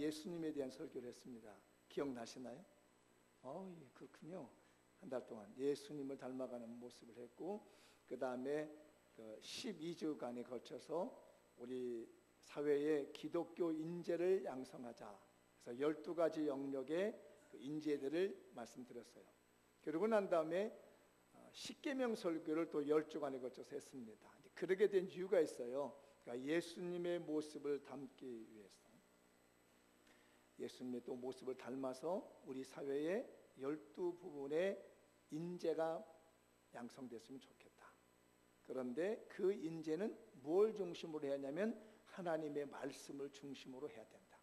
예수님에 대한 설교를 했습니다. 기억나시나요? 예, 그렇군요. 한 달 동안 예수님을 닮아가는 모습을 했고, 그 다음에 12주간에 걸쳐서 우리 사회의 기독교 인재를 양성하자. 그래서 12가지 영역의 인재들을 말씀드렸어요. 그러고 난 다음에 십계명 설교를 또 10주간에 걸쳐서 했습니다. 그러게 된 이유가 있어요. 그러니까 예수님의 모습을 담기 위해서, 예수님의 또 모습을 닮아서 우리 사회의 12부분의 인재가 양성됐으면 좋겠다. 그런데 그 인재는 뭘 중심으로 해야 하냐면 하나님의 말씀을 중심으로 해야 된다.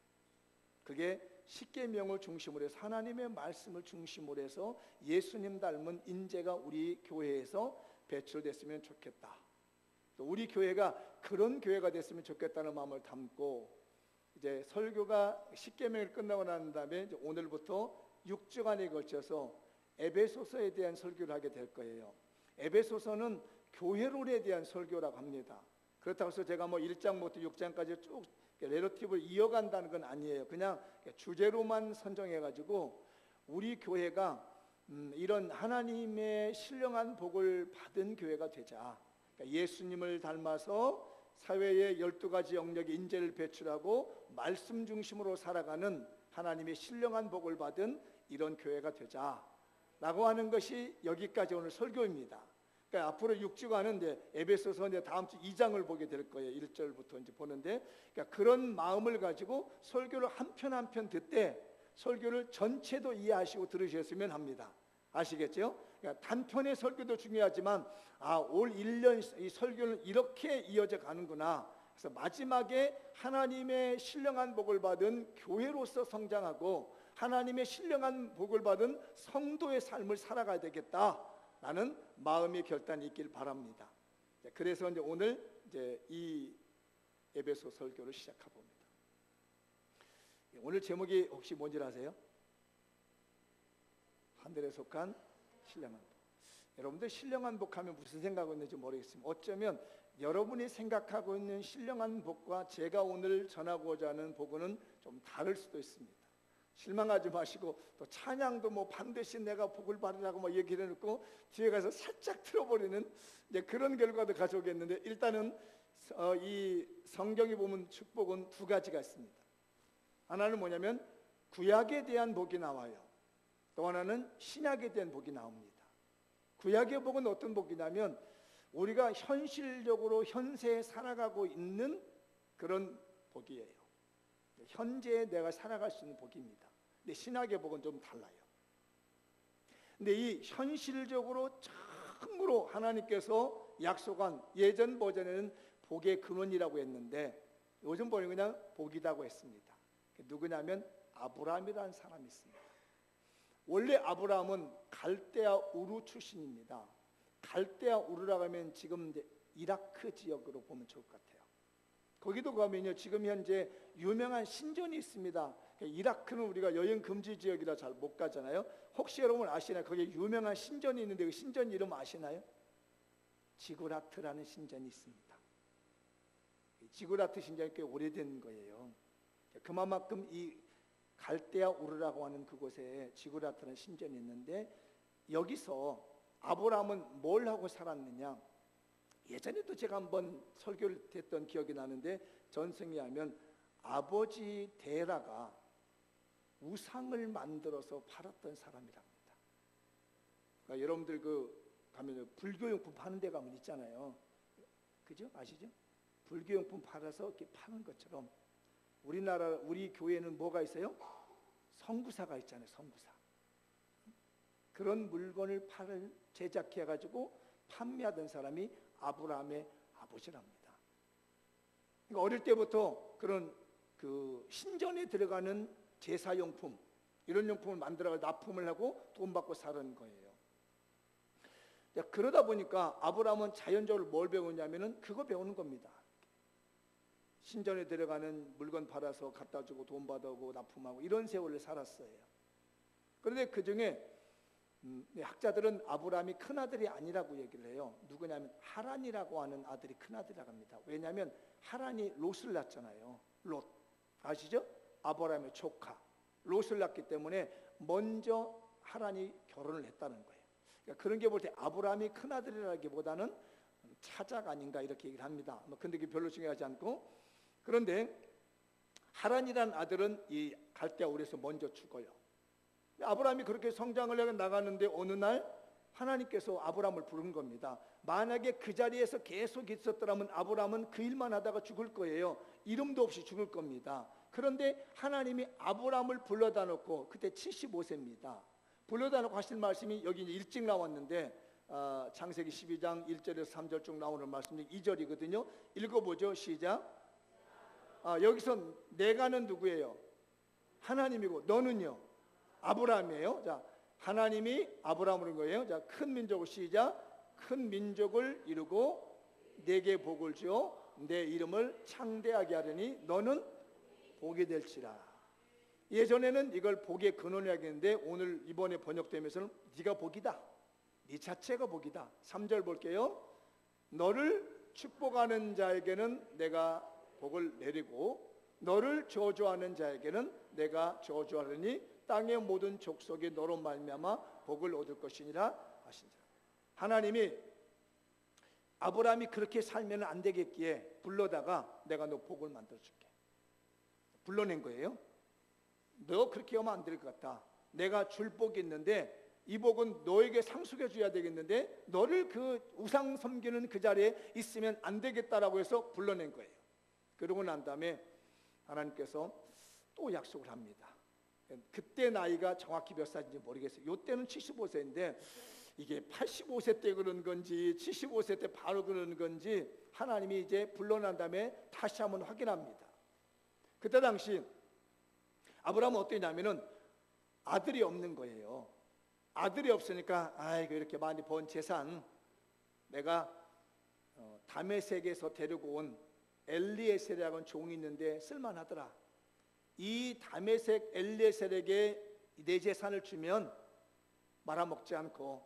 그게 십계명을 중심으로 해서 하나님의 말씀을 중심으로 해서 예수님 닮은 인재가 우리 교회에서 배출됐으면 좋겠다. 또 우리 교회가 그런 교회가 됐으면 좋겠다는 마음을 담고, 이제 설교가 십계명을 끝나고 난 다음에 이제 오늘부터 6주간에 걸쳐서 에베소서에 대한 설교를 하게 될 거예요. 에베소서는 교회론에 대한 설교라고 합니다. 그렇다고 해서 제가 1장부터 6장까지 쭉 내러티브를 이어간다는 건 아니에요. 그냥 주제로만 선정해가지고 우리 교회가 이런 하나님의 신령한 복을 받은 교회가 되자. 그러니까 예수님을 닮아서 사회의 12가지 영역의 인재를 배출하고 말씀 중심으로 살아가는 하나님의 신령한 복을 받은 이런 교회가 되자라고 하는 것이 여기까지 오늘 설교입니다. 그러니까 앞으로 6주간은 이제 에베소서 이제 다음 주 2장을 보게 될 거예요. 1절부터 이제 보는데, 그러니까 그런 마음을 가지고 설교를 한 편 한 편 듣되 설교를 전체도 이해하시고 들으셨으면 합니다. 아시겠죠? 그러니까 단편의 설교도 중요하지만 올 1년 이 설교는 이렇게 이어져 가는구나. 그래서 마지막에 하나님의 신령한 복을 받은 교회로서 성장하고 하나님의 신령한 복을 받은 성도의 삶을 살아가야 되겠다라는 마음의 결단이 있길 바랍니다. 그래서 이제 오늘 이제 이 에베소 설교를 시작해 봅니다. 오늘 제목이 혹시 뭔지 아세요? 하늘에 속한 신령한 복. 여러분들 신령한 복하면 무슨 생각이 있는지 모르겠습니다. 어쩌면 여러분이 생각하고 있는 신령한 복과 제가 오늘 전하고자 하는 복은 좀 다를 수도 있습니다. 실망하지 마시고, 또 찬양도 반드시 내가 복을 받으라고 얘기를 해놓고 뒤에 가서 살짝 틀어버리는 이제 그런 결과도 가져오겠는데, 일단은 이 성경에 보면 축복은 두 가지가 있습니다. 하나는 뭐냐면 구약에 대한 복이 나와요. 또 하나는 신약에 대한 복이 나옵니다. 구약의 복은 어떤 복이냐면 우리가 현실적으로 현세에 살아가고 있는 그런 복이에요. 현재에 내가 살아갈 수 있는 복입니다. 근데 신약의 복은 좀 달라요. 근데 이 현실적으로 참으로 하나님께서 약속한 예전 버전에는 복의 근원이라고 했는데 요즘 보니 그냥 복이라고 했습니다. 누구냐면 아브라함이라는 사람이 있습니다. 원래 아브라함은 갈대아 우르 출신입니다. 갈대아 우르라고 하면 지금 이제 이라크 지역으로 보면 좋을 것 같아요. 거기도 가면요, 지금 현재 유명한 신전이 있습니다. 이라크는 우리가 여행 금지 지역이라 잘 못 가잖아요. 혹시 여러분 아시나요? 거기에 유명한 신전이 있는데 그 신전 이름 아시나요? 지구라트라는 신전이 있습니다. 지구라트 신전이 꽤 오래된 거예요. 그만큼 이 갈대아 우르라고 하는 그곳에 지구라트라는 신전이 있는데, 여기서 아브라함은 뭘 하고 살았느냐? 예전에도 제가 한번 설교를 했던 기억이 나는데, 전승에 하면 아버지 데라가 우상을 만들어서 팔았던 사람이랍니다. 그러니까 여러분들 가면 불교용품 파는 데 가면 있잖아요. 그죠? 아시죠? 불교용품 팔아서 이렇게 파는 것처럼 우리 교회는 뭐가 있어요? 선구사가 있잖아요. 선구사. 그런 물건을 제작해가지고 판매하던 사람이 아브라함의 아버지랍니다. 그러니까 어릴 때부터 그런 신전에 들어가는 제사용품, 이런 용품을 만들어서 납품을 하고 돈 받고 사는 거예요. 그러다 보니까 아브라함은 자연적으로 뭘 배우냐면은 그거 배우는 겁니다. 신전에 들어가는 물건 팔아서 갖다 주고 돈 받아오고 납품하고 이런 세월을 살았어요. 그런데 그 중에 학자들은 아브라함이 큰아들이 아니라고 얘기를 해요. 누구냐면 하란이라고 하는 아들이 큰아들이라고 합니다. 왜냐하면 하란이 롯을 낳았잖아요. 롯 아시죠? 아브라함의 조카 롯을 낳기 때문에 먼저 하란이 결혼을 했다는 거예요. 그러니까 그런 게 볼 때 아브라함이 큰아들이라기보다는 차자가 아닌가 이렇게 얘기를 합니다. 근데 그게 별로 중요하지 않고, 그런데 하란이라는 아들은 이 갈대아 우르에서 먼저 죽어요. 아브라함이 그렇게 성장을 해 나가는데 어느 날 하나님께서 아브라함을 부른 겁니다. 만약에 그 자리에서 계속 있었더라면 아브라함은 그 일만 하다가 죽을 거예요. 이름도 없이 죽을 겁니다. 그런데 하나님이 아브라함을 불러다 놓고, 그때 75세입니다. 불러다 놓고 하신 말씀이 여기 이제 일찍 나왔는데 창세기 12장 1절에서 3절 쭉 나오는 말씀이 2절이거든요. 읽어보죠. 시작. 여기서 내가는 누구예요? 하나님이고 너는요? 아브라함이에요. 자, 하나님이 아브라함을 한 거예요. 자, 큰 민족을 시작. 큰 민족을 이루고 내게 복을 주어 내 이름을 창대하게 하려니 너는 복이 될지라. 예전에는 이걸 복의 근원이라고 했는데 오늘 이번에 번역되면서는 네가 복이다, 네 자체가 복이다. 3절 볼게요. 너를 축복하는 자에게는 내가 복을 내리고 너를 저주하는 자에게는 내가 저주하려니 땅의 모든 족속이 너로 말미암아 복을 얻을 것이니라 하신지라. 하나님이 아브라함이 그렇게 살면 안 되겠기에 불러다가 내가 너 복을 만들어줄게, 불러낸 거예요. 너 그렇게 하면 안 될 것 같다. 내가 줄 복이 있는데 이 복은 너에게 상속해 줘야 되겠는데 너를 그 우상 섬기는 그 자리에 있으면 안 되겠다라고 해서 불러낸 거예요. 그러고 난 다음에 하나님께서 또 약속을 합니다. 그때 나이가 정확히 몇 살인지 모르겠어요. 이때는 75세인데 이게 85세 때 그런 건지 75세 때 바로 그런 건지 하나님이 이제 불러난 다음에 다시 한번 확인합니다. 그때 당시 아브라함은 어떠냐면은 아들이 없는 거예요. 아들이 없으니까 아이고 이렇게 많이 번 재산 내가 다메섹에서 데리고 온 엘리에셀이라는 종이 있는데 쓸만하더라. 이 다메섹 엘리에셀에게 내 재산을 주면 말아먹지 않고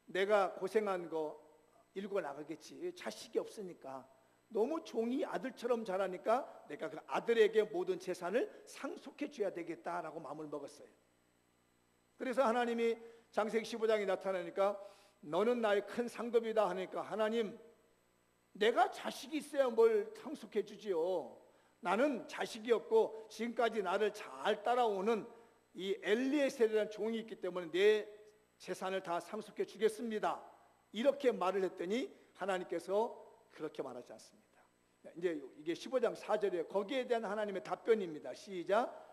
내가 고생한 거 일궈 나가겠지. 자식이 없으니까 너무 종이 아들처럼 자라니까 내가 그 아들에게 모든 재산을 상속해 줘야 되겠다라고 마음을 먹었어요. 그래서 하나님이 창세기 15장에 나타나니까 너는 나의 큰 상급이다 하니까 하나님 내가 자식이 있어야 뭘 상속해 주지요. 나는 자식이 없고 지금까지 나를 잘 따라오는 이 엘리에셀이라는 종이 있기 때문에 내 재산을 다 상속해 주겠습니다. 이렇게 말을 했더니 하나님께서 그렇게 말하지 않습니다. 이제 이게 15장 4절이에요. 거기에 대한 하나님의 답변입니다. 시작.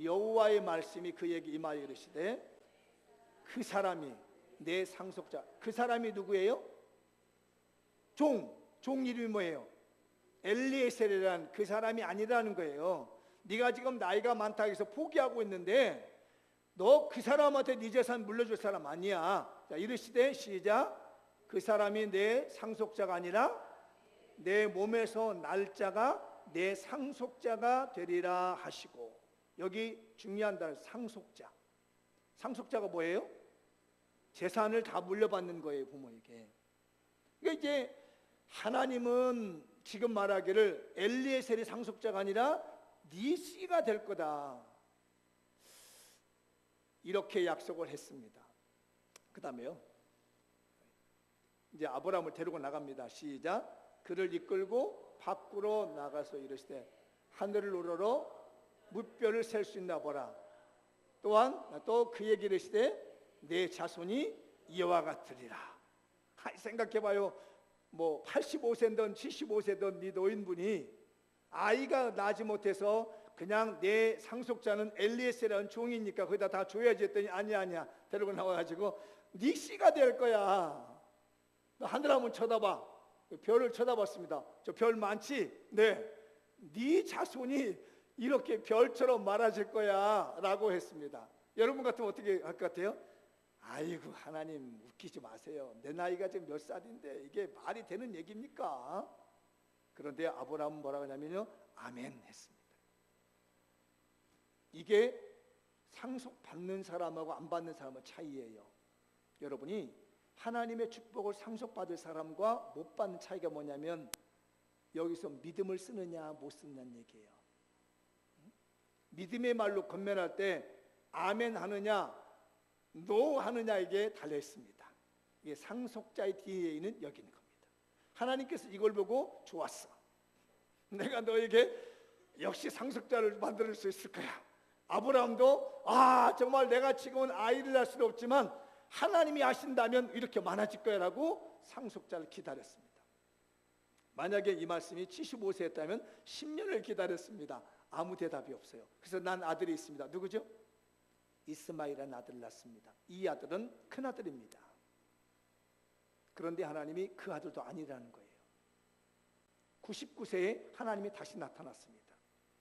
여호와의 말씀이 그에게 임하여 이르시되 그 사람이 내 상속자. 그 사람이 누구예요? 종 이름이 뭐예요? 엘리에셀이라는 그 사람이 아니라는 거예요. 네가 지금 나이가 많다고 해서 포기하고 있는데 너 그 사람한테 네 재산 물려줄 사람 아니야. 자, 이르시되 시작. 그 사람이 내 상속자가 아니라 내 몸에서 날짜가 내 상속자가 되리라 하시고. 여기 중요한 단어 상속자. 상속자가 뭐예요? 재산을 다 물려받는 거예요, 부모에게. 그러니까 이제 하나님은 지금 말하기를 엘리에셀이 상속자가 아니라 네 씨가 될 거다, 이렇게 약속을 했습니다. 그 다음에요, 이제 아브라함을 데리고 나갑니다. 시작. 그를 이끌고 밖으로 나가서 이르시되 하늘을 우러러 무뼈를 셀 수 있나 보라. 또한 또 그에게 이르시되 내 자손이 이와 같으리라. 생각해봐요. 뭐 85세든 75세든 네 노인분이 아이가 나지 못해서 그냥 내 상속자는 엘리에셀이라는 종이니까 거기다 다 줘야지 했더니 아니야 데리고 나와가지고 네 씨가 될 거야. 너 하늘 한번 쳐다봐. 별을 쳐다봤습니다. 저 별 많지? 네 자손이 이렇게 별처럼 많아질 거야 라고 했습니다. 여러분 같으면 어떻게 할 것 같아요? 아이고 하나님 웃기지 마세요. 내 나이가 지금 몇 살인데 이게 말이 되는 얘기입니까? 그런데 아브라함은 뭐라고 하냐면요, 아멘 했습니다. 이게 상속받는 사람하고 안 받는 사람의 차이예요. 여러분이 하나님의 축복을 상속받을 사람과 못 받는 차이가 뭐냐면 여기서 믿음을 쓰느냐 못 쓰느냐는 얘기예요. 믿음의 말로 권면할 때 아멘 하느냐 노 하느냐 이게 달려 있습니다. 이게 상속자의 뒤에 있는 여기 있는 겁니다. 하나님께서 이걸 보고 좋았어. 내가 너에게 역시 상속자를 만들 수 있을 거야. 아브라함도 정말 내가 지금은 아이를 낳을 수는 없지만 하나님이 하신다면 이렇게 많아질 거야 라고 상속자를 기다렸습니다. 만약에 이 말씀이 75세였다면 10년을 기다렸습니다. 아무 대답이 없어요. 그래서 난 아들이 있습니다. 누구죠? 이스마엘이라는 아들을 낳습니다. 이 아들은 큰 아들입니다. 그런데 하나님이 그 아들도 아니라는 거예요. 99세에 하나님이 다시 나타났습니다.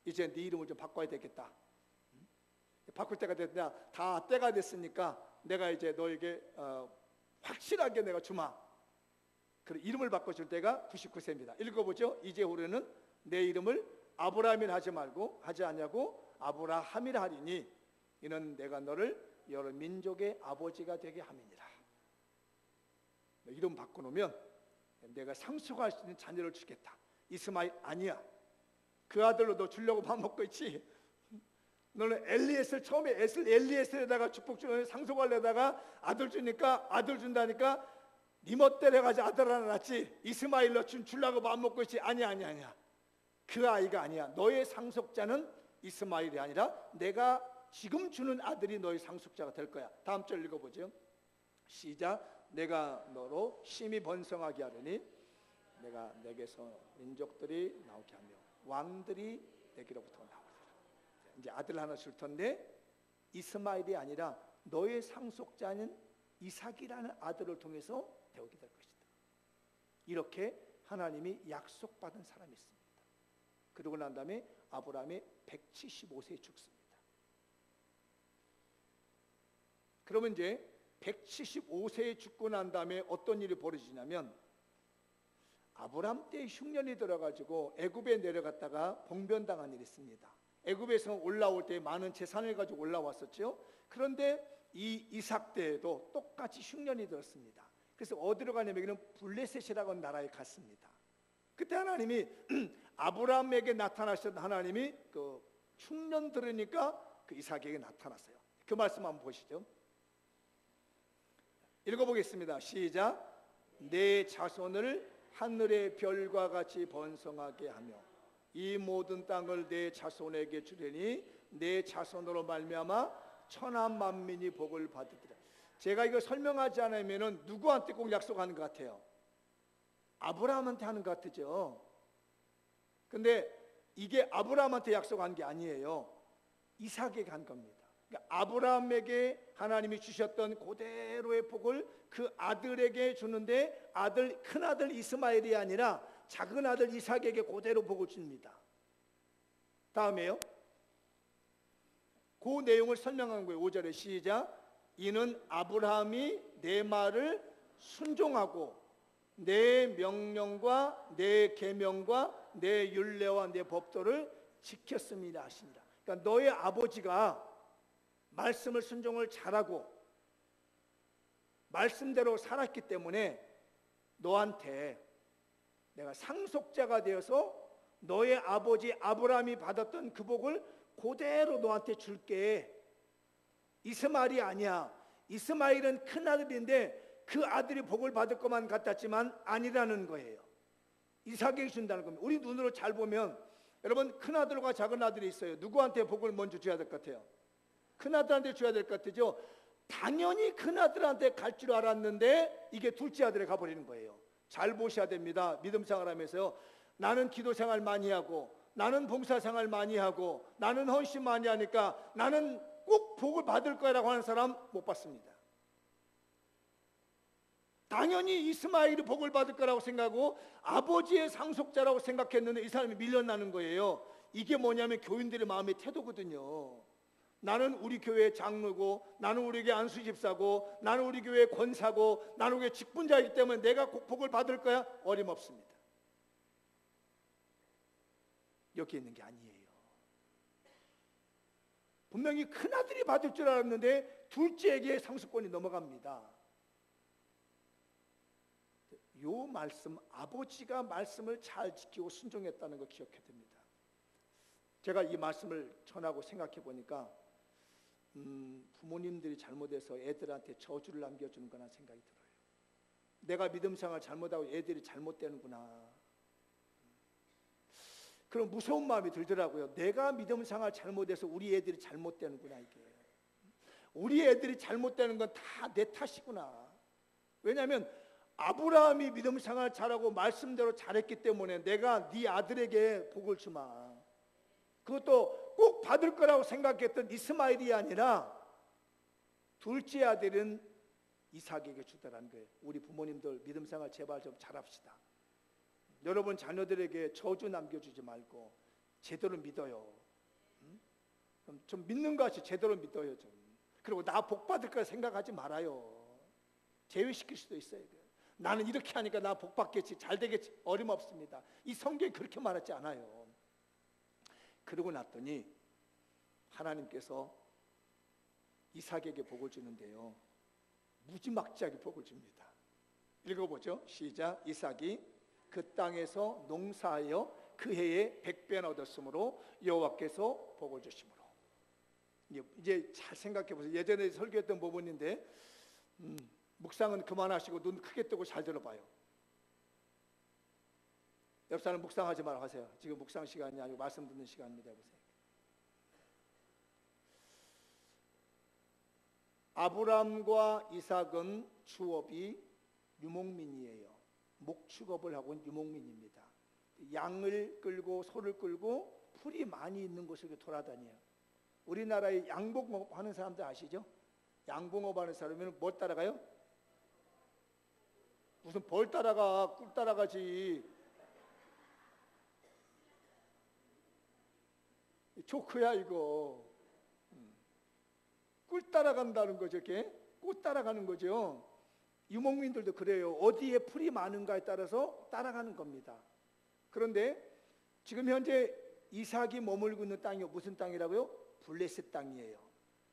이제 네 이름을 좀 바꿔야 되겠다. 바꿀 때가 됐냐? 다 때가 됐으니까 내가 이제 너에게 확실하게 내가 주마. 그래 이름을 바꿔줄 때가 99세입니다. 읽어보죠. 이제후로는 내 이름을 아브라함이라 하지 말고 하지 않냐고 아브라함이라 하리니 이는 내가 너를 여러 민족의 아버지가 되게 함이니라. 이름 바꿔놓으면 내가 상속할 수 있는 자녀를 주겠다. 이스마엘 아니야. 그 아들로 너 주려고 밥 먹고 있지. 너는 엘리에셀 처음에 엘리에셀에다가 축복 주는 상속하려다가 아들 주니까 아들 준다니까 네 멋대로 해가지고 아들 하나 낳지. 이스마엘로 주려고 밥 먹고 있지. 아니야. 그 아이가 아니야. 너의 상속자는 이스마엘이 아니라 내가 지금 주는 아들이 너의 상속자가 될 거야. 다음 절 읽어보죠. 시작. 내가 너로 심히 번성하게 하려니 내가 내게서 민족들이 나오게 하며 왕들이 내게로부터 나오리라. 이제 아들 하나 줄 텐데 이스마엘이 아니라 너의 상속자는 이삭이라는 아들을 통해서 되오게 될 것이다. 이렇게 하나님이 약속받은 사람이 있습니다. 그러고 난 다음에 아브라함이 175세에 죽습니다. 그러면 이제 175세에 죽고 난 다음에 어떤 일이 벌어지냐면 아브라함 때 흉년이 들어가지고 애굽에 내려갔다가 봉변당한 일이 있습니다. 애굽에서 올라올 때 많은 재산을 가지고 올라왔었죠. 그런데 이 이삭 때에도 똑같이 흉년이 들었습니다. 그래서 어디로 가냐면 여기는 블레셋이라고 하는 나라에 갔습니다. 그때 하나님이 아브라함에게 나타나셨던 하나님이 그 흉년 들으니까 그 이삭에게 나타났어요. 그 말씀 한번 보시죠. 읽어보겠습니다. 시작. 내 자손을 하늘의 별과 같이 번성하게 하며 이 모든 땅을 내 자손에게 주려니 내 자손으로 말미암아 천하 만민이 복을 받으리라. 제가 이거 설명하지 않으면 누구한테 꼭 약속하는 것 같아요? 아브라함한테 하는 것 같죠. 근데 이게 아브라함한테 약속한 게 아니에요. 이삭에게 한 겁니다. 그러니까 아브라함에게 하나님이 주셨던 그대로의 복을 그 아들에게 주는데 큰 아들 이스마엘이 아니라 작은 아들 이삭에게 그대로 복을 줍니다. 다음에요. 그 내용을 설명한 거예요. 5절에 시작. 이는 아브라함이 내 말을 순종하고 내 명령과 내 계명과 내 율례와 내 법도를 지켰습니다 하십니다. 그러니까 너의 아버지가 말씀을 순종을 잘하고 말씀대로 살았기 때문에 너한테 내가 상속자가 되어서 너의 아버지 아브라함이 받았던 그 복을 그대로 너한테 줄게. 이스마엘이 아니야. 이스마엘은 큰 아들인데 그 아들이 복을 받을 것만 같았지만 아니라는 거예요. 이삭에게 준다는 겁니다. 우리 눈으로 잘 보면 여러분 큰 아들과 작은 아들이 있어요. 누구한테 복을 먼저 줘야 될 것 같아요? 큰 아들한테 줘야 될 것 같죠? 당연히 큰 아들한테 갈 줄 알았는데 이게 둘째 아들에 가버리는 거예요. 잘 보셔야 됩니다. 믿음 생활하면서요. 나는 기도 생활 많이 하고 나는 봉사 생활 많이 하고 나는 헌신 많이 하니까 나는 꼭 복을 받을 거라고 하는 사람 못 받습니다. 당연히 이스마엘이 복을 받을 거라고 생각하고 아버지의 상속자라고 생각했는데 이 사람이 밀려나는 거예요. 이게 뭐냐면 교인들의 마음의 태도거든요. 나는 우리 교회 장로고 나는 우리 교회 안수 집사고 나는 우리 교회 권사고 나는 우리 교회 직분자이기 때문에 내가 꼭 복을 받을 거야? 어림없습니다. 여기 있는 게 아니에요. 분명히 큰아들이 받을 줄 알았는데 둘째에게 상속권이 넘어갑니다. 요 말씀, 아버지가 말씀을 잘 지키고 순종했다는 거 기억해야 됩니다. 제가 이 말씀을 전하고 생각해 보니까 부모님들이 잘못해서 애들한테 저주를 남겨주는 거나 생각이 들어요. 내가 믿음 생활 잘못하고 애들이 잘못되는구나. 그런 무서운 마음이 들더라고요. 내가 믿음 생활 잘못해서 우리 애들이 잘못되는구나. 이게 우리 애들이 잘못되는 건 다 내 탓이구나. 왜냐하면 아브라함이 믿음 생활 잘하고 말씀대로 잘했기 때문에 내가 네 아들에게 복을 주마. 그것도 꼭 받을 거라고 생각했던 이스마엘이 아니라 둘째 아들은 이삭에게 주더라는 거예요. 우리 부모님들 믿음 생활 제발 좀 잘합시다. 여러분 자녀들에게 저주 남겨주지 말고 제대로 믿어요. 좀 믿는 것이 제대로 믿어요. 좀. 그리고 나 복 받을 거라 생각하지 말아요. 제외시킬 수도 있어요. 나는 이렇게 하니까 나 복 받겠지, 잘 되겠지. 어림없습니다. 이 성경이 그렇게 말하지 않아요. 그러고 났더니 하나님께서 이삭에게 복을 주는데요, 무지막지하게 복을 줍니다. 읽어보죠. 시작. 이삭이 그 땅에서 농사하여 그 해에 100배나 얻었으므로 여호와께서 복을 주심으로. 이제 잘 생각해 보세요. 예전에 설교했던 부분인데 묵상은 그만하시고 눈 크게 뜨고 잘 들어봐요. 옆 사람 묵상하지 말고 하세요. 지금 묵상 시간이 아니고 말씀 듣는 시간입니다. 보세요. 아브람과 이삭은 주업이 유목민이에요. 목축업을 하고 있는 유목민입니다. 양을 끌고 소를 끌고 풀이 많이 있는 곳을 돌아다녀요. 우리나라에 양봉업 하는 사람들 아시죠? 양봉업 하는 사람은 뭘 따라가요? 무슨 벌 따라가, 꿀 따라가지. 조크야 이거. 꿀 따라간다는 거죠. 이렇게 꽃 따라가는 거죠. 유목민들도 그래요. 어디에 풀이 많은가에 따라서 따라가는 겁니다. 그런데 지금 현재 이삭이 머물고 있는 땅이 무슨 땅이라고요? 블레셋 땅이에요.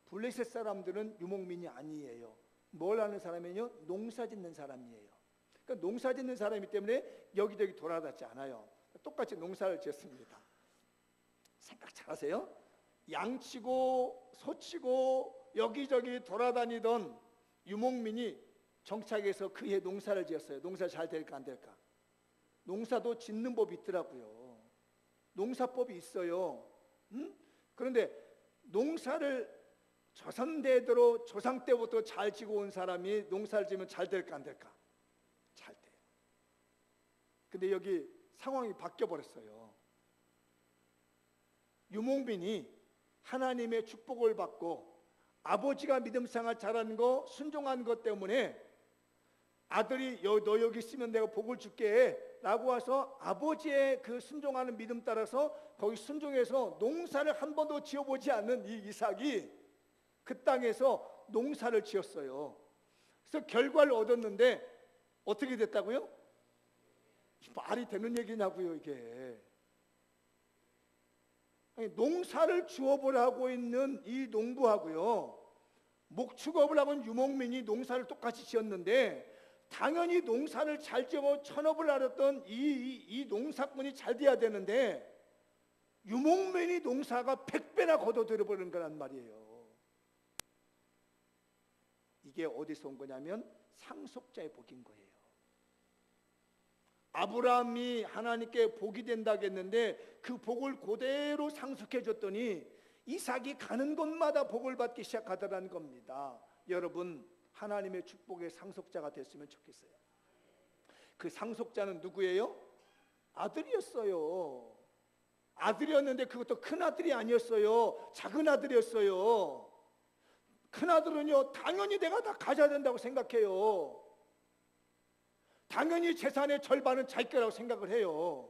블레셋 사람들은 유목민이 아니에요. 뭘 하는 사람이에요? 농사 짓는 사람이에요. 그러니까 농사 짓는 사람이기 때문에 여기저기 돌아다니지 않아요. 똑같이 농사를 지었습니다. 생각 잘하세요. 양치고 소치고 여기저기 돌아다니던 유목민이 정착해서 그해 농사를 지었어요. 농사 잘 될까 안 될까? 농사도 짓는 법이 있더라고요. 농사법이 있어요. 그런데 농사를 조선대대로 조상 때부터 잘 지고 온 사람이 농사를 지면 잘 될까 안 될까? 잘 돼요. 근데 여기 상황이 바뀌어 버렸어요. 유목민이 하나님의 축복을 받고 아버지가 믿음 생활 잘하는 거 순종한 것 때문에 아들이 너 여기 있으면 내가 복을 줄게 라고 와서 아버지의 그 순종하는 믿음 따라서 거기 순종해서 농사를 한 번도 지어보지 않는 이 이삭이 그 땅에서 농사를 지었어요. 그래서 결과를 얻었는데 어떻게 됐다고요? 말이 되는 얘기냐고요 이게. 아니, 농사를 주업을 하고 있는 이 농부하고요, 목축업을 하고 있는 유목민이 농사를 똑같이 지었는데 당연히 농사를 잘 지어 천업을 하렸던 이 농사꾼이 잘 돼야 되는데 유목민이 농사가 100배나 걷어들여버리는 거란 말이에요. 이게 어디서 온 거냐면 상속자의 복인 거예요. 아브라함이 하나님께 복이 된다고 했는데 그 복을 그대로 상속해 줬더니 이삭이 가는 곳마다 복을 받기 시작하더라는 겁니다. 여러분 하나님의 축복의 상속자가 됐으면 좋겠어요. 그 상속자는 누구예요? 아들이었어요. 아들이었는데 그것도 큰 아들이 아니었어요. 작은 아들이었어요. 큰 아들은요 당연히 내가 다 가져야 된다고 생각해요. 당연히 재산의 절반은 자기 거라고 생각을 해요.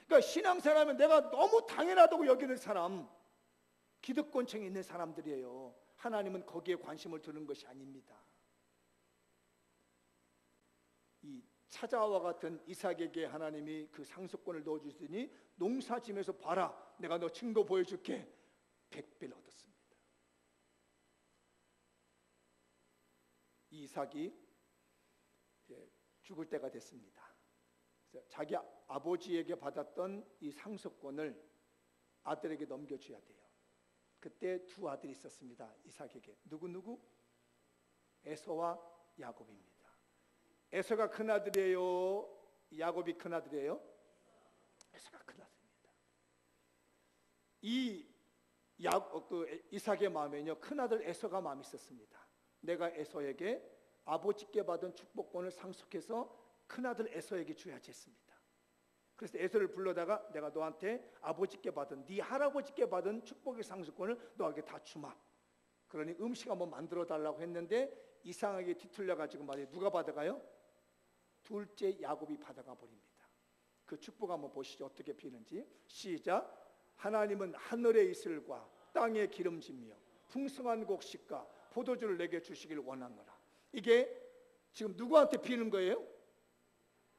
그러니까 신앙생활하면 내가 너무 당연하다고 여기는 사람, 기득권층에 있는 사람들이에요. 하나님은 거기에 관심을 두는 것이 아닙니다. 이 차자와 같은 이삭에게 하나님이 그 상속권을 넣어주시니 농사지면서 봐라, 내가 너 증거 보여줄게. 100배를 얻었습니다. 이삭이 죽을 때가 됐습니다. 그래서 자기 아버지에게 받았던 이 상속권을 아들에게 넘겨줘야 돼요. 그때 두 아들이 있었습니다. 이삭에게. 누구? 에서와 야곱입니다. 에서가 큰아들이에요? 야곱이 큰아들이에요? 에서가 큰아들입니다. 이삭의 마음에는요, 큰아들 에서가 마음이 있었습니다. 내가 에서에게 아버지께 받은 축복권을 상속해서 큰아들 에서에게 줘야지 했습니다. 그래서 에서를 불러다가 내가 너한테 아버지께 받은, 네 할아버지께 받은 축복의 상속권을 너에게 다 주마. 그러니 음식 한번 만들어 달라고 했는데 이상하게 뒤틀려가지고 말이에요. 누가 받아가요? 둘째 야곱이 받아가 버립니다. 그 축복 한번 보시죠. 어떻게 비는지. 시작. 하나님은 하늘의 이슬과 땅의 기름짐이요 풍성한 곡식과 포도주를 내게 주시길 원하노라. 이게 지금 누구한테 비는 거예요?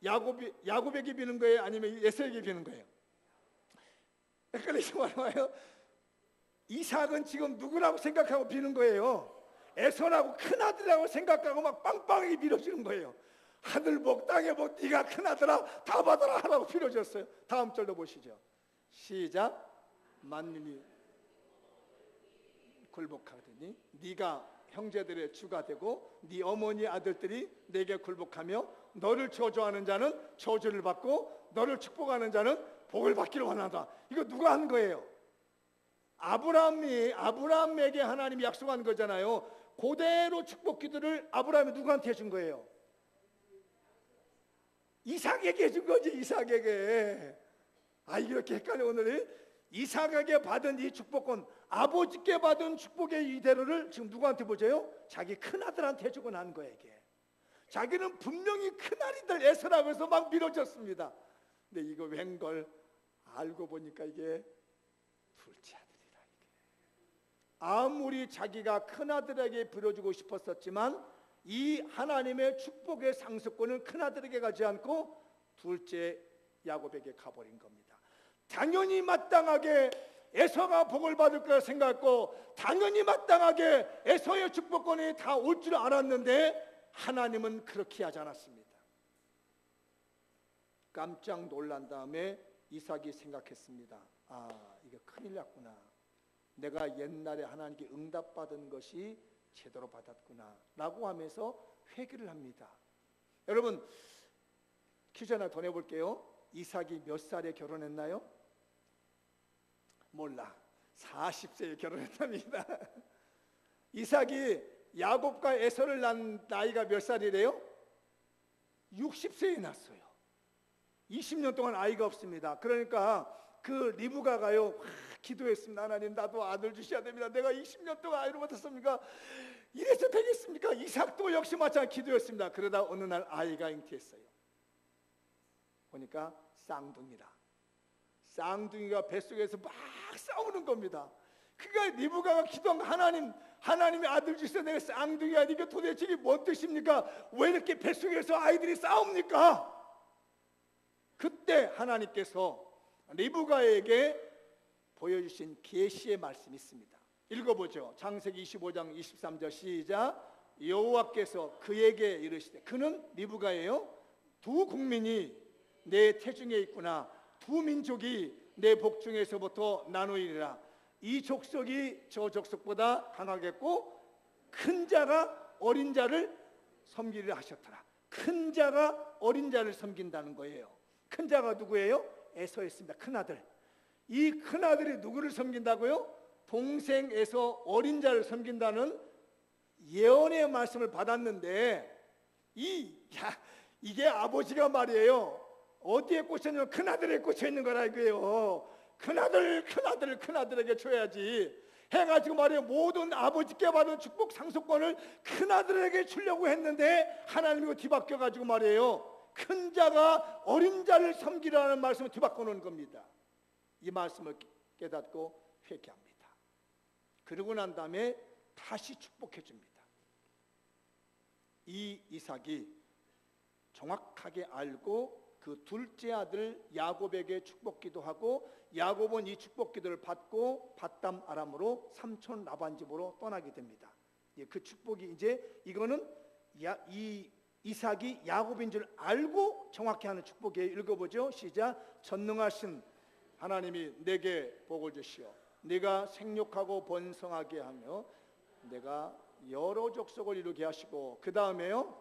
야곱에게 비는 거예요? 아니면 에서에게 비는 거예요? 헷갈리지 말아요. 이삭은 지금 누구라고 생각하고 비는 거예요? 에서라고, 큰아들이라고 생각하고 막 빵빵하게 빌어주는 거예요. 하늘복 땅의 복 네가 큰아들아 다 받아라 하라고 빌어줬어요. 다음 절도 보시죠. 시작. 만민이 굴복하더니 네가 형제들의 주가 되고 네 어머니 아들들이 내게 굴복하며 너를 저주하는 자는 저주를 받고 너를 축복하는 자는 복을 받기를 원한다. 이거 누가 한 거예요? 아브라함에게 하나님이 약속한 거잖아요. 그대로 축복 기도를 아브라함이 누구한테 해준 거예요? 이삭에게 해준 거지. 이삭에게. 이렇게 헷갈려. 오늘 이삭에게 받은 이 축복권, 아버지께 받은 축복의 이대로를 지금 누구한테 보세요? 자기 큰아들한테 해주고 난 거예요. 이게 자기는 분명히 큰아들 에서라고 해서 막 밀어줬습니다. 근데 이거 웬걸 알고 보니까 이게 둘째 아들이라. 이게 아무리 자기가 큰아들에게 빌어주고 싶었었지만 이 하나님의 축복의 상속권은 큰아들에게 가지 않고 둘째 야곱에게 가버린 겁니다. 당연히 마땅하게 에서가 복을 받을 거라 생각했고 당연히 마땅하게 에서의 축복권이 다 올 줄 알았는데 하나님은 그렇게 하지 않았습니다. 깜짝 놀란 다음에 이삭이 생각했습니다. 이거 큰일 났구나. 내가 옛날에 하나님께 응답받은 것이 제대로 받았구나 라고 하면서 회개를 합니다. 여러분 퀴즈 하나 더 내볼게요. 이삭이 몇 살에 결혼했나요? 몰라. 40세에 결혼했답니다. 이삭이 야곱과 에서를 낳은 나이가 몇 살이래요? 60세에 낳았어요. 20년 동안 아이가 없습니다. 그러니까 그 리브가가요 기도했습니다. 하나님 나도 아들 주셔야 됩니다. 내가 20년 동안 아이를 못했습니까? 이래서 되겠습니까? 이삭도 역시 마찬가지 기도했습니다. 그러다 어느 날 아이가 잉태했어요. 보니까 쌍둥이가 뱃속에서 막 싸우는 겁니다. 그러니까 리브가가 기도한 거, 하나님의 아들 주셔서 내가 쌍둥이야. 이게 도대체 이게 뭔 뜻입니까? 왜 이렇게 뱃속에서 아이들이 싸웁니까? 그때 하나님께서 리브가에게 보여주신 계시의 말씀이 있습니다. 읽어보죠. 창세기 25장 23절 시작. 여호와께서 그에게 이르시되, 그는 리브가예요. 두 국민이 내 태중에 있구나. 두 민족이 내 복중에서부터 나누리라. 이 족속이 저 족속보다 강하겠고 큰 자가 어린 자를 섬기리라 하셨더라. 큰 자가 어린 자를 섬긴다는 거예요. 큰 자가 누구예요? 에서였습니다. 큰아들. 이 큰아들이 누구를 섬긴다고요? 동생 에서 어린 자를 섬긴다는 예언의 말씀을 받았는데 이게 아버지가 말이에요. 어디에 꽂혔냐면 큰아들에 꽂혀 있는 거라 이거예요. 큰아들에게 줘야지 해가지고 말이에요. 모든 아버지께 받은 축복 상속권을 큰아들에게 주려고 했는데 하나님이 이거 뒤바뀌어가지고 말이에요. 큰 자가 어린 자를 섬기라는 말씀을 뒤바꿔 놓은 겁니다. 이 말씀을 깨닫고 회개합니다. 그러고 난 다음에 다시 축복해 줍니다. 이 이삭이 정확하게 알고 그 둘째 아들 야곱에게 축복기도 하고 야곱은 이 축복기도를 받고 밧담 아람으로 삼촌 라반 집으로 떠나게 됩니다. 그 축복이 이제 이거는 이 이삭이 야곱인 줄 알고 정확히 하는 축복이에요. 읽어보죠. 시작. 전능하신 하나님이 내게 복을 주시오. 네가 생육하고 번성하게 하며 내가 여러 족속을 이루게 하시고, 그 다음에요,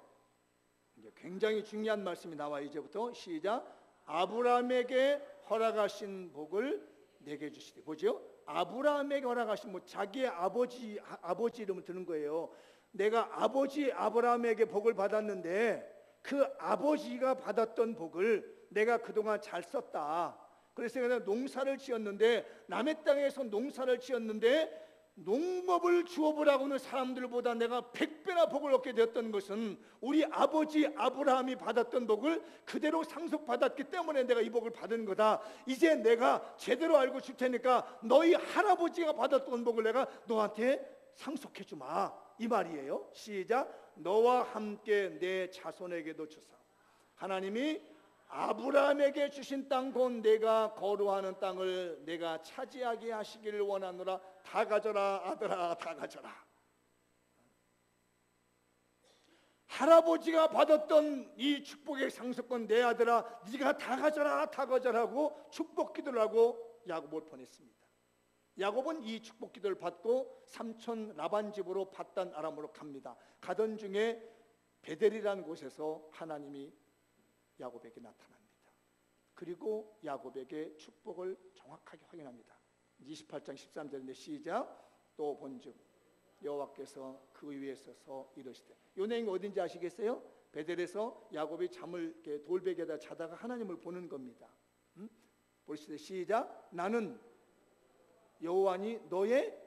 이제 굉장히 중요한 말씀이 나와요. 이제부터 시작. 아브라함에게 허락하신 복을 내게 주시되. 보죠? 아브라함에게 허락하신, 자기의 아버지 이름을 드는 거예요. 내가 아버지 아브라함에게 복을 받았는데 그 아버지가 받았던 복을 내가 그동안 잘 썼다. 그래서 내가 농사를 지었는데, 남의 땅에서 농사를 지었는데 농업을 주업을 하고 있는 사람들보다 내가 100배나 복을 얻게 되었던 것은 우리 아버지 아브라함이 받았던 복을 그대로 상속받았기 때문에 내가 이 복을 받은 거다. 이제 내가 제대로 알고 줄 테니까 너희 할아버지가 받았던 복을 내가 너한테 상속해 주마, 이 말이에요. 시작. 너와 함께 내 자손에게도 주사. 하나님이 아브라함에게 주신 땅, 곧 내가 거루하는 땅을 내가 차지하게 하시기를 원하노라. 다 가져라 아들아, 다 가져라. 할아버지가 받았던 이 축복의 상속권, 내 아들아 네가 다 가져라, 다 가져라고 축복 기도를 하고 야곱을 보냈습니다. 야곱은 이 축복 기도를 받고 삼촌 라반 집으로 밧단 아람으로 갑니다. 가던 중에 베델이라는 곳에서 하나님이 야곱에게 나타납니다. 그리고 야곱에게 축복을 정확하게 확인합니다. 28장 13절인데 시작. 또 본즉 여호와께서 그 위에 서서 이르시되. 요 내용이 어딘지 아시겠어요? 베델에서 야곱이 잠을 이렇게 돌베개에다 자다가 하나님을 보는 겁니다. 보시죠. 시작. 나는 여호와니 너의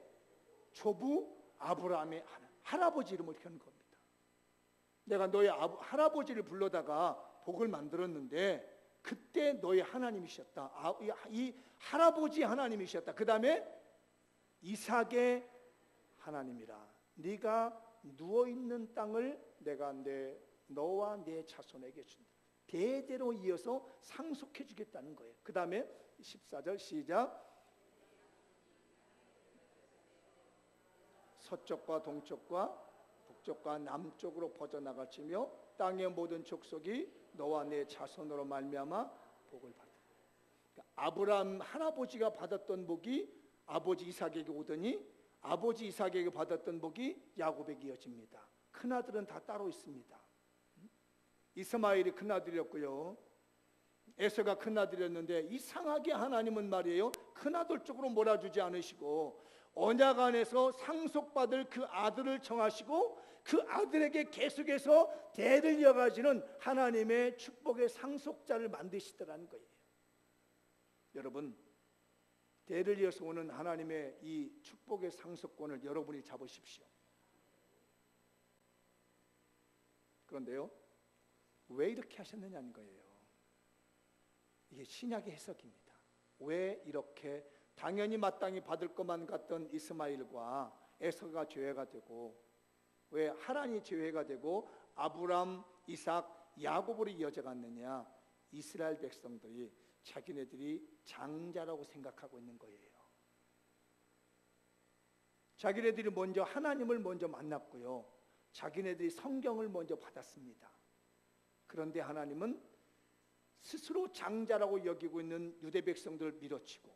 조부 아브라함의 할아버지 이름을 현 겁니다. 내가 너의 할아버지를 불러다가 복을 만들었는데 그때 너의 하나님이셨다. 이 할아버지 하나님이셨다. 그 다음에 이삭의 하나님이라. 네가 누워있는 땅을 내가 너와 내 자손에게 준다. 대대로 이어서 상속해 주겠다는 거예요. 그 다음에 14절 시작. 서쪽과 동쪽과 북쪽과 남쪽으로 퍼져나갈지며 땅의 모든 족속이 너와 내 자손으로 말미암아 복을 받으라. 그러니까 아브라함 할아버지가 받았던 복이 아버지 이삭에게 오더니 아버지 이삭에게 받았던 복이 야곱에게 이어집니다. 큰아들은 다 따로 있습니다. 이스마엘이 큰아들이었고요, 에서가 큰아들이었는데 이상하게 하나님은 말이에요, 큰아들 쪽으로 몰아주지 않으시고 언약 안에서 상속받을 그 아들을 정하시고 그 아들에게 계속해서 대를 이어가시는 하나님의 축복의 상속자를 만드시더라는 거예요. 여러분, 대를 이어서 오는 하나님의 이 축복의 상속권을 여러분이 잡으십시오. 그런데요, 왜 이렇게 하셨느냐는 거예요. 이게 신약의 해석입니다. 왜 이렇게 당연히 마땅히 받을 것만 같던 이스마엘과 에서가 죄가 되고, 왜 하란이 죄가 되고 아브람, 이삭, 야곱으로 이어져 갔느냐? 이스라엘 백성들이 자기네들이 장자라고 생각하고 있는 거예요. 자기네들이 먼저 하나님을 먼저 만났고요, 자기네들이 성경을 먼저 받았습니다. 그런데 하나님은 스스로 장자라고 여기고 있는 유대 백성들을 밀어치고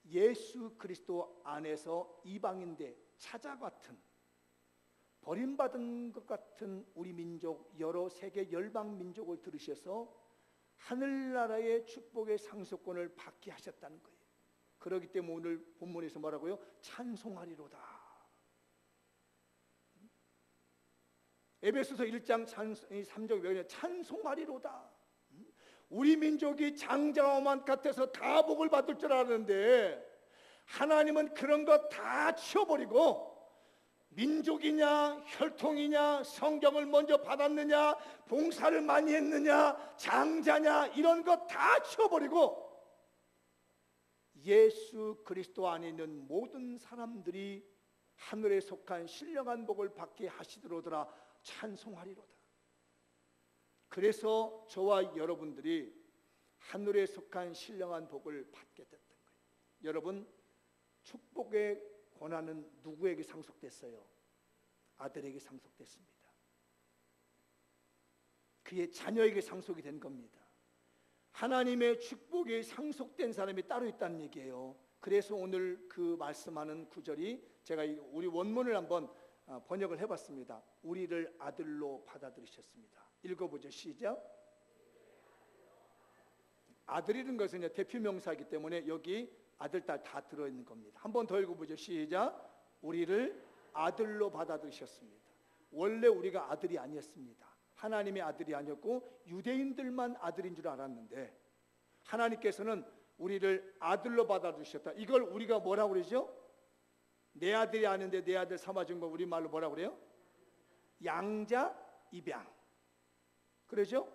예수 그리스도 안에서 이방인데 찾아 같은, 버림받은 것 같은 우리 민족, 여러 세계 열방 민족을 들으셔서 하늘나라의 축복의 상속권을 받게 하셨다는 거예요. 그렇기 때문에 오늘 본문에서 뭐라고요? 찬송하리로다. 에베소서 1장 3절 찬송하리로다. 우리 민족이 장자와만 같아서 다 복을 받을 줄 알았는데 하나님은 그런 거 다 치워버리고, 민족이냐 혈통이냐 성경을 먼저 받았느냐 봉사를 많이 했느냐 장자냐 이런 거 다 치워버리고 예수 그리스도 안에 있는 모든 사람들이 하늘에 속한 신령한 복을 받게 하시리로다. 찬송하리로다. 그래서 저와 여러분들이 하늘에 속한 신령한 복을 받게 됐던 거예요. 여러분, 축복의 권한은 누구에게 상속됐어요? 아들에게 상속됐습니다. 그의 자녀에게 상속이 된 겁니다. 하나님의 축복이 상속된 사람이 따로 있다는 얘기예요. 그래서 오늘 그 말씀하는 구절이 제가 우리 원문을 한번 번역을 해봤습니다. 우리를 아들로 받아들이셨습니다. 읽어보죠. 시작. 아들이라는 것은 이제 대표명사이기 때문에 여기 아들, 딸 다 들어있는 겁니다. 한번 더 읽어보죠. 시작. 우리를 아들로 받아들이셨습니다. 원래 우리가 아들이 아니었습니다. 하나님의 아들이 아니었고 유대인들만 아들인 줄 알았는데 하나님께서는 우리를 아들로 받아주셨다. 이걸 우리가 뭐라고 그러죠? 내 아들이 아닌데 내 아들 삼아준 거 우리말로 뭐라고 그래요? 양자 입양. 그러죠?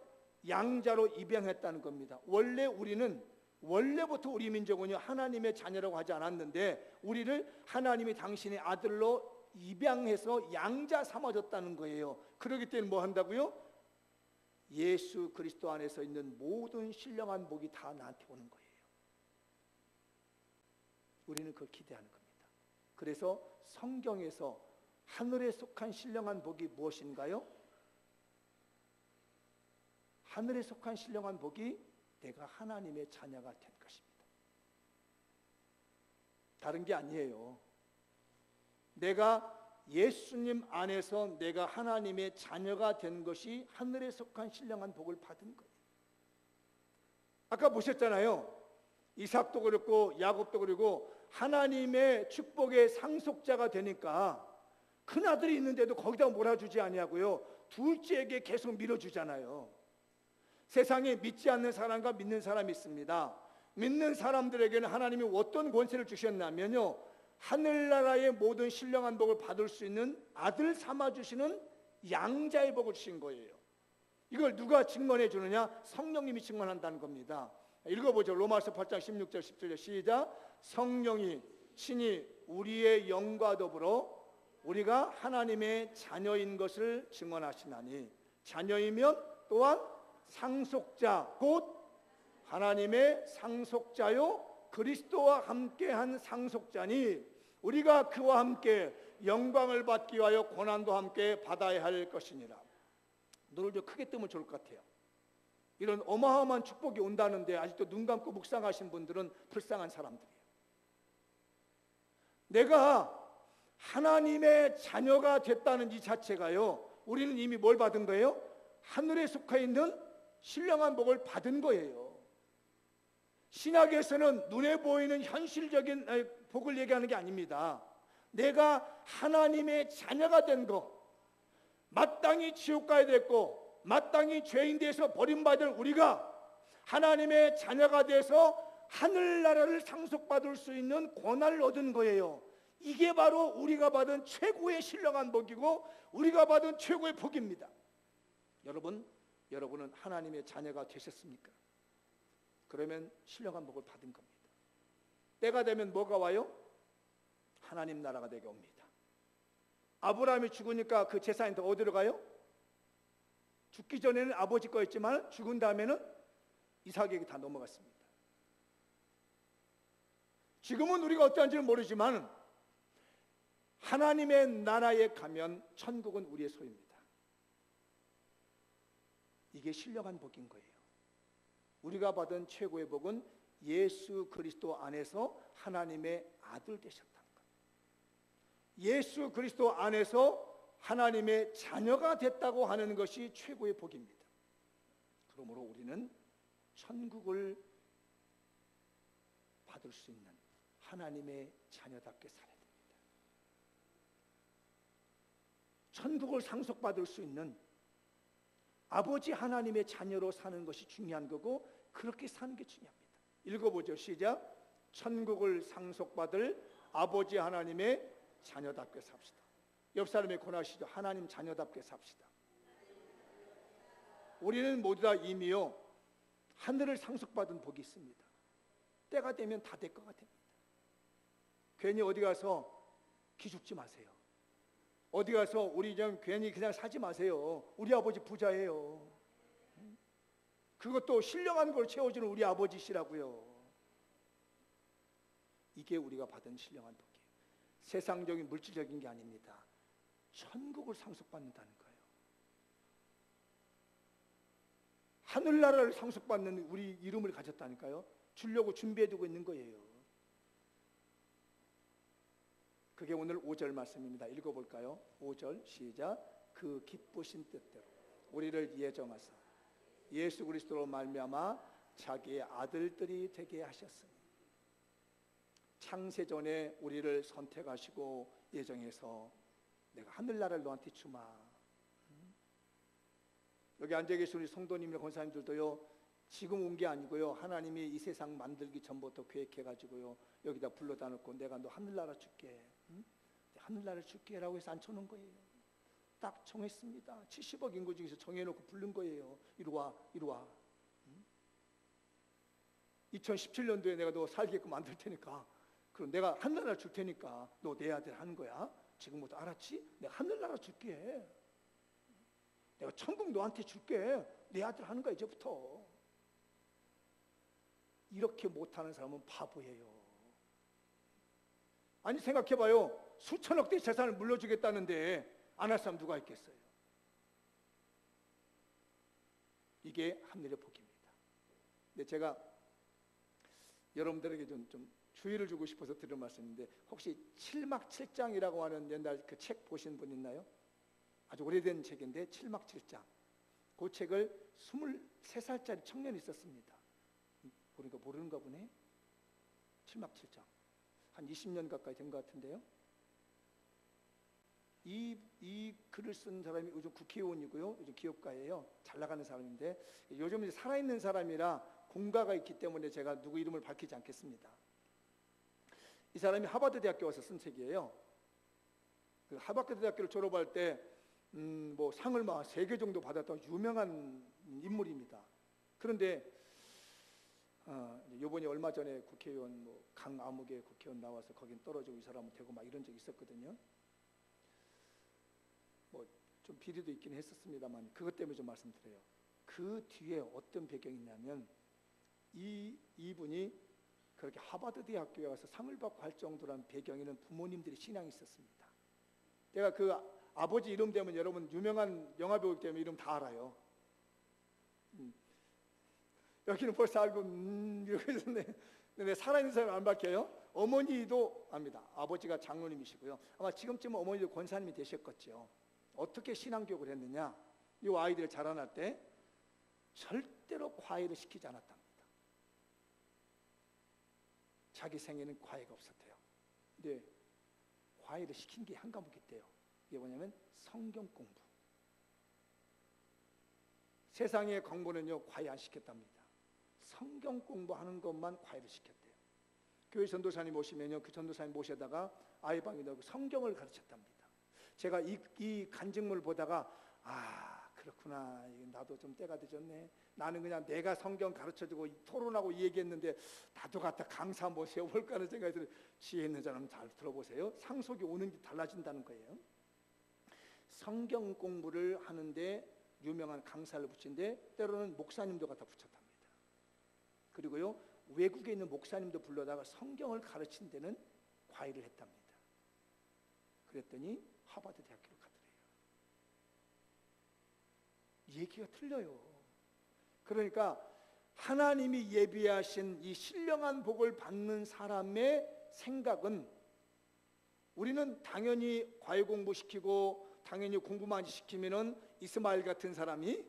양자로 입양했다는 겁니다. 원래부터 우리 민족은 하나님의 자녀라고 하지 않았는데 우리를 하나님이 당신의 아들로 입양해서 양자 삼아줬다는 거예요. 그렇기 때문에 뭐 한다고요? 예수 그리스도 안에서 있는 모든 신령한 복이 다 나한테 오는 거예요. 우리는 그걸 기대하는 겁니다. 그래서 성경에서 하늘에 속한 신령한 복이 무엇인가요? 하늘에 속한 신령한 복이 내가 하나님의 자녀가 된 것입니다. 다른 게 아니에요. 내가 예수님 안에서 내가 하나님의 자녀가 된 것이 하늘에 속한 신령한 복을 받은 거예요. 아까 보셨잖아요. 이삭도 그렇고 야곱도 그렇고 하나님의 축복의 상속자가 되니까 큰아들이 있는데도 거기다 몰아주지 아니하고요, 둘째에게 계속 밀어주잖아요. 세상에 믿지 않는 사람과 믿는 사람이 있습니다. 믿는 사람들에게는 하나님이 어떤 권세를 주셨냐면요, 하늘나라의 모든 신령한 복을 받을 수 있는 아들 삼아주시는 양자의 복을 주신 거예요. 이걸 누가 증언해 주느냐? 성령님이 증언한다는 겁니다. 읽어보죠. 로마서 8장 16절 17절 시작. 성령이 친히 우리의 영과 더불어 우리가 하나님의 자녀인 것을 증언하시나니, 자녀이면 또한 상속자, 곧 하나님의 상속자요 그리스도와 함께한 상속자니 우리가 그와 함께 영광을 받기 위하여 고난도 함께 받아야 할 것이니라. 눈을 좀 크게 뜨면 좋을 것 같아요. 이런 어마어마한 축복이 온다는데 아직도 눈 감고 묵상하신 분들은 불쌍한 사람들이에요. 내가 하나님의 자녀가 됐다는 이 자체가요, 우리는 이미 뭘 받은 거예요? 하늘에 속해 있는 신령한 복을 받은 거예요. 신약에서는 눈에 보이는 현실적인 복을 얘기하는 게 아닙니다. 내가 하나님의 자녀가 된 거, 마땅히 지옥 가야 됐고 마땅히 죄인 돼서 버림받을 우리가 하나님의 자녀가 돼서 하늘나라를 상속받을 수 있는 권한을 얻은 거예요. 이게 바로 우리가 받은 최고의 신령한 복이고 우리가 받은 최고의 복입니다. 여러분은 하나님의 자녀가 되셨습니까? 그러면 신령한 복을 받은 겁니다. 때가 되면 뭐가 와요? 하나님 나라가 되게 옵니다. 아브라함이 죽으니까 그 재산이 다 어디로 가요? 죽기 전에는 아버지 거였지만 죽은 다음에는 이삭에게 다 넘어갔습니다. 지금은 우리가 어떠한지는 모르지만 하나님의 나라에 가면 천국은 우리의 소유입니다. 이게 신령한 복인 거예요. 우리가 받은 최고의 복은 예수 그리스도 안에서 하나님의 아들 되셨다는 것. 예수 그리스도 안에서 하나님의 자녀가 됐다고 하는 것이 최고의 복입니다. 그러므로 우리는 천국을 받을 수 있는 하나님의 자녀답게 살아야 됩니다. 천국을 상속받을 수 있는 아버지 하나님의 자녀로 사는 것이 중요한 거고 그렇게 사는 게 중요합니다. 읽어보죠. 시작. 천국을 상속받을 아버지 하나님의 자녀답게 삽시다. 옆 사람이 권하시죠. 하나님 자녀답게 삽시다. 우리는 모두 다 이미요 하늘을 상속받은 복이 있습니다. 때가 되면 다 될 것 같습니다. 괜히 어디 가서 기죽지 마세요. 어디 가서 우리 좀 괜히 그냥 사지 마세요. 우리 아버지 부자예요. 그것도 신령한 걸 채워주는 우리 아버지시라고요. 이게 우리가 받은 신령한 복이에요. 세상적인 물질적인 게 아닙니다. 천국을 상속받는다는 거예요. 하늘나라를 상속받는 우리 이름을 가졌다니까요. 주려고 준비해두고 있는 거예요. 그게 오늘 5절 말씀입니다. 읽어볼까요? 5절 시작. 그 기쁘신 뜻대로 우리를 예정하사 예수 그리스도로 말미암아 자기의 아들들이 되게 하셨으니 창세전에 우리를 선택하시고 예정해서 내가 하늘나라를 너한테 주마. 여기 앉아 계신 우리 성도님이나 권사님들도요, 지금 온 게 아니고요, 하나님이 이 세상 만들기 전부터 계획해가지고요 여기다 불러다 놓고 내가 너 하늘나라 줄게, 하늘나라 줄게 라고 해서 앉혀놓은 거예요. 딱 정했습니다. 70억 인구 중에서 정해놓고 부른 거예요. 이리와 이리와. 2017년도에 내가 너 살게끔 만들 테니까, 그럼 내가 하늘나라 줄 테니까 너 내 아들 하는 거야. 지금부터 알았지? 내가 하늘나라 줄게. 내가 천국 너한테 줄게. 내 아들 하는 거야 이제부터. 이렇게 못하는 사람은 바보예요. 아니 생각해봐요. 수천억 대 재산을 물려주겠다는데 안 할 사람 누가 있겠어요? 이게 하늘의 복입니다. 근데 제가 여러분들에게 좀 주의를 주고 싶어서 드린 말씀인데, 혹시 7막 7장이라고 하는 옛날 그 책 보신 분 있나요? 아주 오래된 책인데 7막 7장. 그 책을 23살짜리 청년이 썼습니다. 보니까 모르는가 보네. 7막 7장. 한 20년 가까이 된 것 같은데요. 이 글을 쓴 사람이 요즘 국회의원이고요. 요즘 기업가예요. 잘 나가는 사람인데, 요즘 이제 살아있는 사람이라 공가가 있기 때문에 제가 누구 이름을 밝히지 않겠습니다. 이 사람이 하버드 대학교 와서 쓴 책이에요. 그 하버드 대학교를 졸업할 때 뭐 상을 막 3개 정도 받았던 유명한 인물입니다. 그런데 요번에 얼마 전에 국회의원 강아무개 국회의원 나와서 거긴 떨어지고 이 사람은 되고 막 이런 적이 있었거든요. 뭐 좀 비리도 있긴 했었습니다만 그것 때문에 좀 말씀드려요. 그 뒤에 어떤 배경이 있냐면, 이분이 그렇게 하버드 대학교에 가서 상을 받고 할 정도란 배경에는 부모님들이 신앙이 있었습니다. 제가 그 아버지 이름 되면 여러분 유명한 영화배우 때문에 이름 다 알아요. 여기는 벌써 알고 이렇게 했는데, 근데 살아있는 사람은 안 밝혀요. 어머니도 압니다. 아버지가 장로님이시고요. 아마 지금쯤은 어머니도 권사님이 되셨겠죠. 어떻게 신앙교육을 했느냐, 이 아이들 자라날 때 절대로 과외를 시키지 않았답니다. 자기 생에는 과외가 없었대요. 근데 과외를 시킨 게 한 과목 있대요. 이게 뭐냐면 성경 공부. 세상의 공부는요 과외 안 시켰답니다. 성경 공부하는 것만 과외를 시켰대요. 교회 전도사님 모시면요, 그 전도사님 모셔다가 아이방에 넣고 성경을 가르쳤답니다. 제가 이 간증문을 보다가 그렇구나, 나도 좀 때가 늦었네. 나는 그냥 내가 성경 가르쳐주고 토론하고 얘기했는데 나도 갖다 강사 한번 세워볼까 하는 생각이 들어요. 지혜 있는 사람 잘 들어보세요. 상속이 오는 게 달라진다는 거예요. 성경 공부를 하는데 유명한 강사를 붙인데 때로는 목사님도 갖다 붙였답니다. 그리고요 외국에 있는 목사님도 불러다가 성경을 가르친 데는 과외를 했답니다. 그랬더니 하버드 대학교를 가더래요. 얘기가 틀려요. 그러니까 하나님이 예비하신 이 신령한 복을 받는 사람의 생각은, 우리는 당연히 과외 공부시키고 당연히 공부만 시키면은 이스마엘 같은 사람이,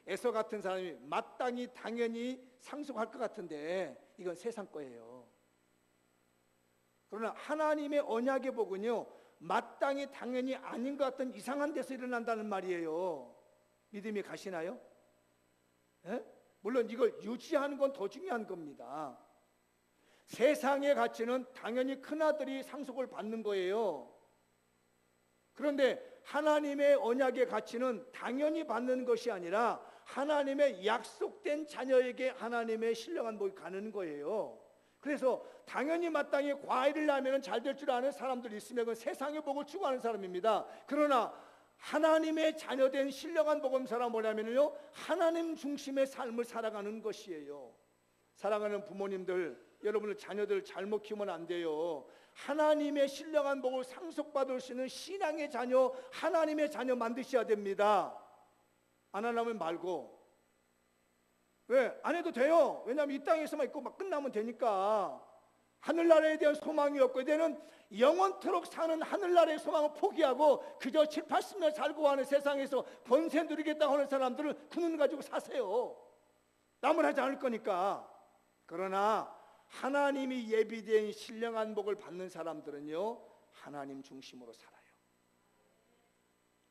에서 같은 사람이 마땅히 당연히 상속할 것 같은데 이건 세상 거예요. 그러나 하나님의 언약의 복은요 마땅히 당연히 아닌 것 같은 이상한 데서 일어난다는 말이에요. 믿음이 가시나요? 예? 물론 이걸 유지하는 건 더 중요한 겁니다. 세상의 가치는 당연히 큰아들이 상속을 받는 거예요. 그런데 하나님의 언약의 가치는 당연히 받는 것이 아니라 하나님의 약속된 자녀에게 하나님의 신령한 복이 가는 거예요. 그래서 당연히 마땅히 과외를 하면 잘 될 줄 아는 사람들이 있으면 그건 세상의 복을 추구하는 사람입니다. 그러나 하나님의 자녀된 신령한 복음사란 뭐냐면요, 하나님 중심의 삶을 살아가는 것이에요. 사랑하는 부모님들, 여러분의 자녀들 잘못 키우면 안 돼요. 하나님의 신령한 복을 상속받을 수 있는 신앙의 자녀, 하나님의 자녀 만드셔야 됩니다. 안 하려면 말고. 왜? 안 해도 돼요. 왜냐하면 이 땅에서만 있고 막 끝나면 되니까. 하늘나라에 대한 소망이 없고 이제는 영원토록 사는 하늘나라의 소망을 포기하고 그저 7, 80년 살고 하는 세상에서 번세 누리겠다고 하는 사람들은 그 눈 가지고 사세요. 남을 하지 않을 거니까. 그러나 하나님이 예비된 신령한 복을 받는 사람들은요, 하나님 중심으로 살아요.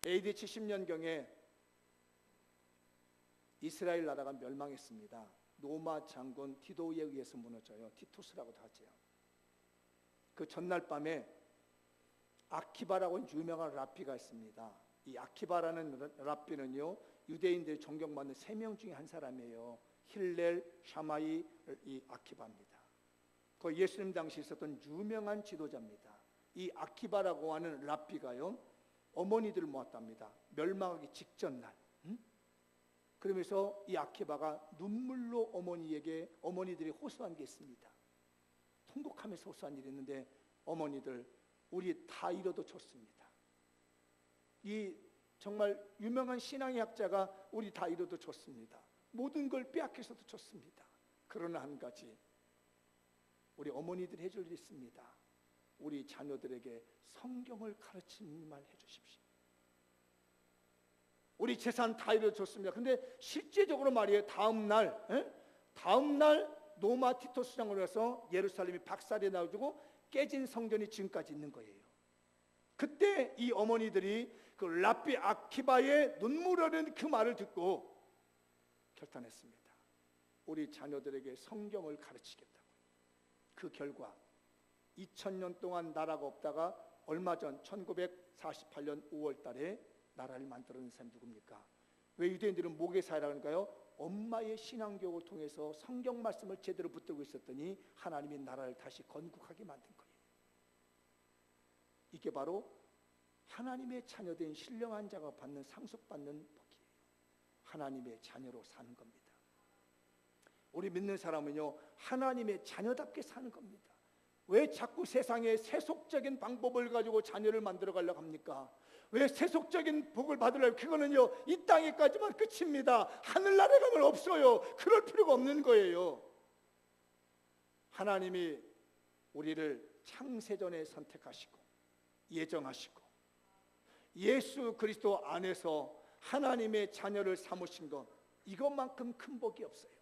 AD 70년경에 이스라엘 나라가 멸망했습니다. 로마 장군 디도에 의해서 무너져요. 티투스라고도 하죠. 그 전날 밤에 아키바라고 하는 유명한 랍비가 있습니다. 이 아키바라는 랍비는요, 유대인들이 존경받는 3명 중에 한 사람이에요. 힐렐, 샤마이, 이 아키바입니다. 그 예수님 당시 있었던 유명한 지도자입니다. 이 아키바라고 하는 랍비가요, 어머니들을 모았답니다. 멸망하기 직전 날. 그러면서 이 아키바가 눈물로 어머니들이 호소한 게 있습니다. 통곡하면서 호소한 일이 있는데, 어머니들, 우리 다 잃어도 좋습니다. 이 정말 유명한 신앙의 학자가 우리 다 잃어도 좋습니다. 모든 걸 빼앗겨서도 좋습니다. 그러나 한 가지, 우리 어머니들이 해줄 일이 있습니다. 우리 자녀들에게 성경을 가르치는 말 해주십시오. 우리 재산 다 잃어줬습니다. 근데 실제적으로 말이에요, 다음날 노마 티토스 장으로 해서 예루살렘이 박살이 나가지고 깨진 성전이 지금까지 있는 거예요. 그때 이 어머니들이 그 랍비 아키바의 눈물 어린 그 말을 듣고 결단했습니다. 우리 자녀들에게 성경을 가르치겠다고. 그 결과 2000년 동안 나라가 없다가 얼마 전 1948년 5월 달에 나라를 만들어낸 사람이 누굽니까? 왜 유대인들은 모계사회라고 하니까요, 엄마의 신앙교육을 통해서 성경 말씀을 제대로 붙들고 있었더니 하나님이 나라를 다시 건국하게 만든 거예요. 이게 바로 하나님의 자녀된 신령한 자가 받는 상속받는 복이에요. 하나님의 자녀로 사는 겁니다. 우리 믿는 사람은요, 하나님의 자녀답게 사는 겁니다. 왜 자꾸 세상의 세속적인 방법을 가지고 자녀를 만들어 가려고 합니까? 왜 세속적인 복을 받으려고? 그거는요, 이 땅에까지만 끝입니다. 하늘나라에 가면 없어요. 그럴 필요가 없는 거예요. 하나님이 우리를 창세전에 선택하시고 예정하시고 예수 그리스도 안에서 하나님의 자녀를 삼으신 것, 이것만큼 큰 복이 없어요.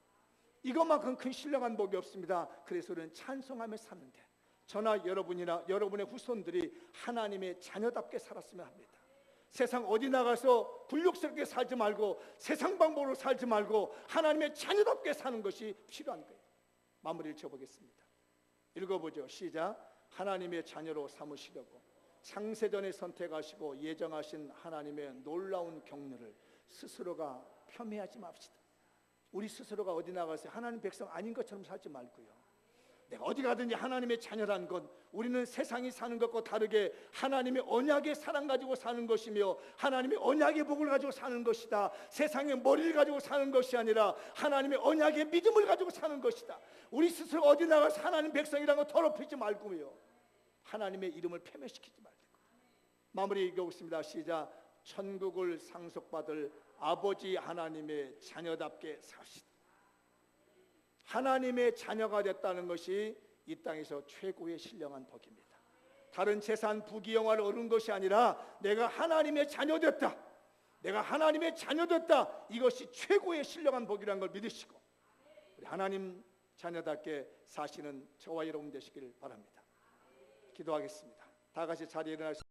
이것만큼 큰 신령한 복이 없습니다. 그래서 우리는 찬송하며 사는데, 저나 여러분이나 여러분의 후손들이 하나님의 자녀답게 살았으면 합니다. 세상 어디 나가서 굴욕스럽게 살지 말고 세상 방법으로 살지 말고 하나님의 자녀답게 사는 것이 필요한 거예요. 마무리를 지어보겠습니다. 읽어보죠. 시작. 하나님의 자녀로 삼으시려고 창세전에 선택하시고 예정하신 하나님의 놀라운 경륜을 스스로가 폄훼하지 맙시다. 우리 스스로가 어디 나가서 하나님 백성 아닌 것처럼 살지 말고요, 내가 어디 가든지 하나님의 자녀라는 것, 우리는 세상이 사는 것과 다르게 하나님의 언약의 사랑 가지고 사는 것이며 하나님의 언약의 복을 가지고 사는 것이다. 세상의 머리를 가지고 사는 것이 아니라 하나님의 언약의 믿음을 가지고 사는 것이다. 우리 스스로 어디 나가서 하나님 백성이라는 거 더럽히지 말고요, 하나님의 이름을 폐멸시키지 말고. 마무리 읽어보겠습니다. 시작. 천국을 상속받을 아버지 하나님의 자녀답게 삽시다. 하나님의 자녀가 됐다는 것이 이 땅에서 최고의 신령한 복입니다. 다른 재산, 부귀영화를 얻은 것이 아니라 내가 하나님의 자녀 됐다, 내가 하나님의 자녀 됐다, 이것이 최고의 신령한 복이라는 걸 믿으시고 우리 하나님 자녀답게 사시는 저와 여러분 되시길 바랍니다. 기도하겠습니다. 다 같이 자리에 일어나시고